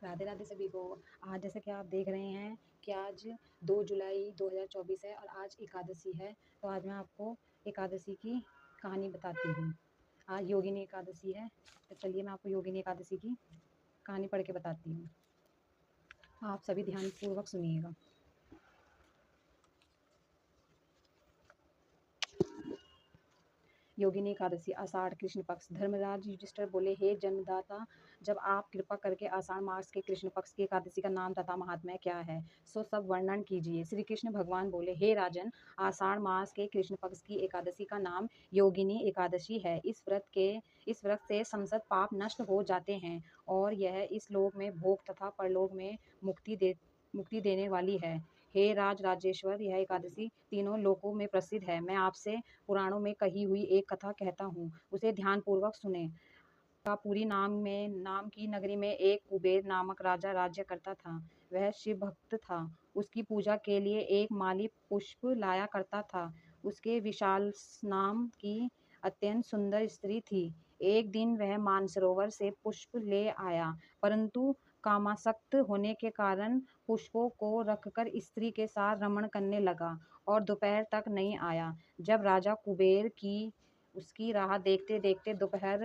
राधे राधे सभी को। आज जैसे कि आप देख रहे हैं कि आज 2 जुलाई 2024 है और आज एकादशी है। तो आज मैं आपको एकादशी की कहानी बताती हूँ। आज योगिनी एकादशी है, तो चलिए मैं आपको योगिनी एकादशी की कहानी पढ़ के बताती हूँ। आप सभी ध्यानपूर्वक सुनिएगा। योगिनी एकादशी आषाढ़ कृष्ण पक्ष। धर्मराज युधिष्ठिर बोले, हे जन्मदाता, जब आप कृपा करके आषाढ़ मास के कृष्ण पक्ष की एकादशी का नाम तथा महात्म्य क्या है, सो सब वर्णन कीजिए। श्री कृष्ण भगवान बोले, हे राजन, आषाढ़ मास के कृष्ण पक्ष की एकादशी का नाम योगिनी एकादशी है। इस व्रत से समस्त पाप नष्ट हो जाते हैं और यह इस लोक में भोग तथा परलोक में मुक्ति देने वाली है। हे राज राजेश्वर, यह एकादशी तीनों लोकों में प्रसिद्ध है। मैं आपसे पुराणों में कही हुई एक कथा कहता हूँ, उसे ध्यानपूर्वक सुने। का पूरी नाम की नगरी में एक कुबेर नामक राजा राज्य करता था। वह शिव भक्त था। उसकी पूजा के लिए एक माली पुष्प लाया करता था। उसके विशाल नाम की अत्यंत सुंदर स्त्री थी। एक दिन वह मानसरोवर से पुष्प ले आया, परंतु कामासक्त होने के कारण पुष्पों को रखकर स्त्री के साथ रमण करने लगा और दोपहर तक नहीं आया। जब राजा कुबेर की उसकी राह देखते देखते दोपहर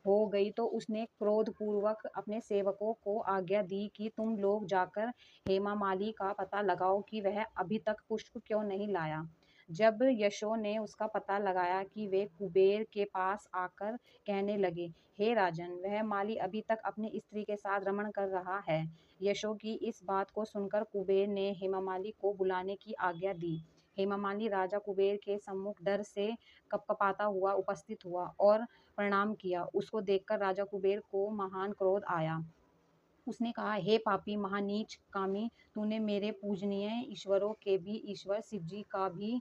हो गई तो उसने क्रोधपूर्वक अपने सेवकों को आज्ञा दी कि तुम लोग जाकर हेमा माली का पता लगाओ कि वह अभी तक पुष्प क्यों नहीं लाया। जब यशो ने उसका पता लगाया कि वे कुबेर के पास आकर कहने लगे, हे राजन, वह माली अभी तक अपनी स्त्री के साथ रमण कर रहा है। यशो की इस बात को सुनकर कुबेर ने हेमा माली को बुलाने की आज्ञा दी। हेमा माली राजा कुबेर के सम्मुख डर से कपकपाता हुआ उपस्थित हुआ और प्रणाम किया। उसको देखकर राजा कुबेर को महान क्रोध आया। उसने कहा, हे पापी महानीच कामी, तूने मेरे पूजनीय ईश्वरों के भी ईश्वर शिव जी का भी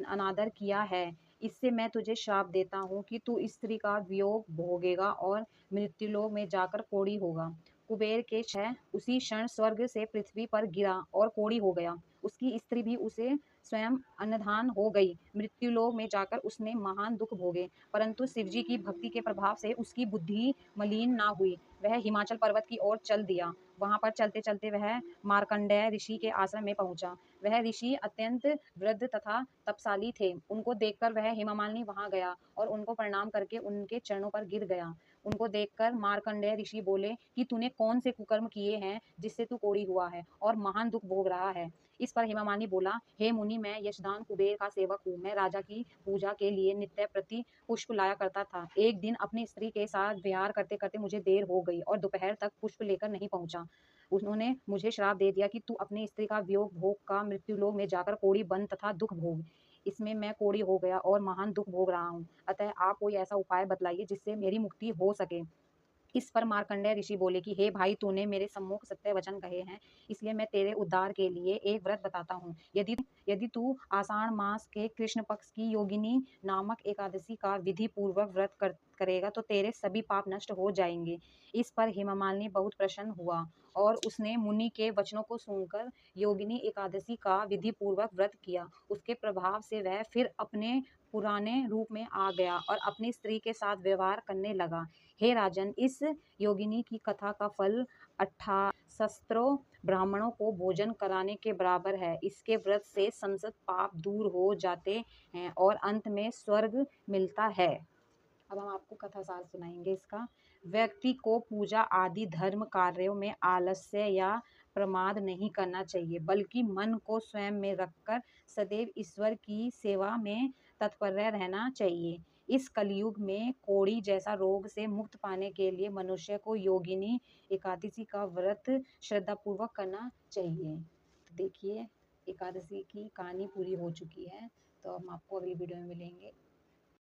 अनादर किया है। इससे मैं तुझे श्राप देता हूँ कि तू स्त्री का वियोग भोगेगा और मृत्युलोक में जाकर कोढ़ी होगा। कुबेर के उसी क्षण स्वर्ग से पृथ्वी पर गिरा और कोढ़ी हो गया। उसकी स्त्री भी उसे स्वयं अन्नधान हो गई। मृत्युलोक में जाकर उसने महान दुख भोगे, परंतु शिवजी की भक्ति के प्रभाव से उसकी बुद्धि मलिन ना हुई। वह हिमाचल पर्वत की ओर चल दिया। वहां पर चलते चलते वह मार्कंडेय ऋषि के आश्रम में पहुंचा। वह ऋषि अत्यंत वृद्ध तथा तपशाली थे। उनको देखकर वह हेमा मालिनी वहां गया और उनको प्रणाम करके उनके चरणों पर गिर गया। उनको देखकर मार्कंडेय ऋषि बोले कि तूने कौन से कुकर्म किए हैं जिससे तू कोढ़ी हुआ है और महान दुख भोग रहा है। इस पर हेमा मालिनी बोला, हे मुनि, मैं यशदान कुबेर का सेवक हूँ। मैं राजा की पूजा के लिए नित्य प्रति पुष्प लाया करता था। एक दिन अपनी स्त्री के साथ विहार करते करते मुझे देर हो गई और दोपहर तक पुष्प लेकर नहीं पहुंचा। उन्होंने मुझे श्राप दे दिया कि तू अपनी स्त्री का वियोग भोग का मृत्युलोक में जाकर कोढ़ी बन तथा दुख भोग। इसमें मैं कोढ़ी हो गया और महान दुख भोग रहा हूँ। अतः आप कोई ऐसा उपाय बतलाइए जिससे मेरी मुक्ति हो सके। इस पर मार्कंडेय ऋषि बोले कि हे भाई, तूने मेरे सम्मुख सत्य वचन कहे हैं, इसलिए मैं तेरे उद्धार के लिए एक व्रत बताता हूँ। यदि यदि तू आषाढ़ मास के कृष्ण पक्ष की योगिनी नामक एकादशी का विधि पूर्वक करेगा तो तेरे सभी पाप नष्ट हो जाएंगे। इस पर हेमा मालिनी बहुत प्रसन्न हुआ और उसने मुनि के वचनों को सुनकर योगिनी एकादशी का विधि पूर्वक व्रत किया। उसके प्रभाव से वह फिर अपने पुराने रूप में आ गया और अपनी स्त्री के साथ व्यवहार करने लगा। हे राजन, इस योगिनी की कथा का फल 18 शस्त्रों ब्राह्मणों को भोजन कराने के बराबर है। इसके व्रत से समस्त पाप दूर हो जाते हैं और अंत में स्वर्ग मिलता है। अब हम आपको कथा सार सुनाएंगे इसका। व्यक्ति को पूजा आदि धर्म कार्यों में आलस्य या प्रमाद नहीं करना चाहिए, बल्कि मन को स्वयं में रखकर सदैव ईश्वर की सेवा में तत्पर रहना चाहिए। इस कलयुग में कोढ़ी जैसा रोग से मुक्त पाने के लिए मनुष्य को योगिनी एकादशी का व्रत श्रद्धापूर्वक करना चाहिए। तो देखिए, एकादशी की कहानी पूरी हो चुकी है। तो हम आपको अगली वीडियो में मिलेंगे।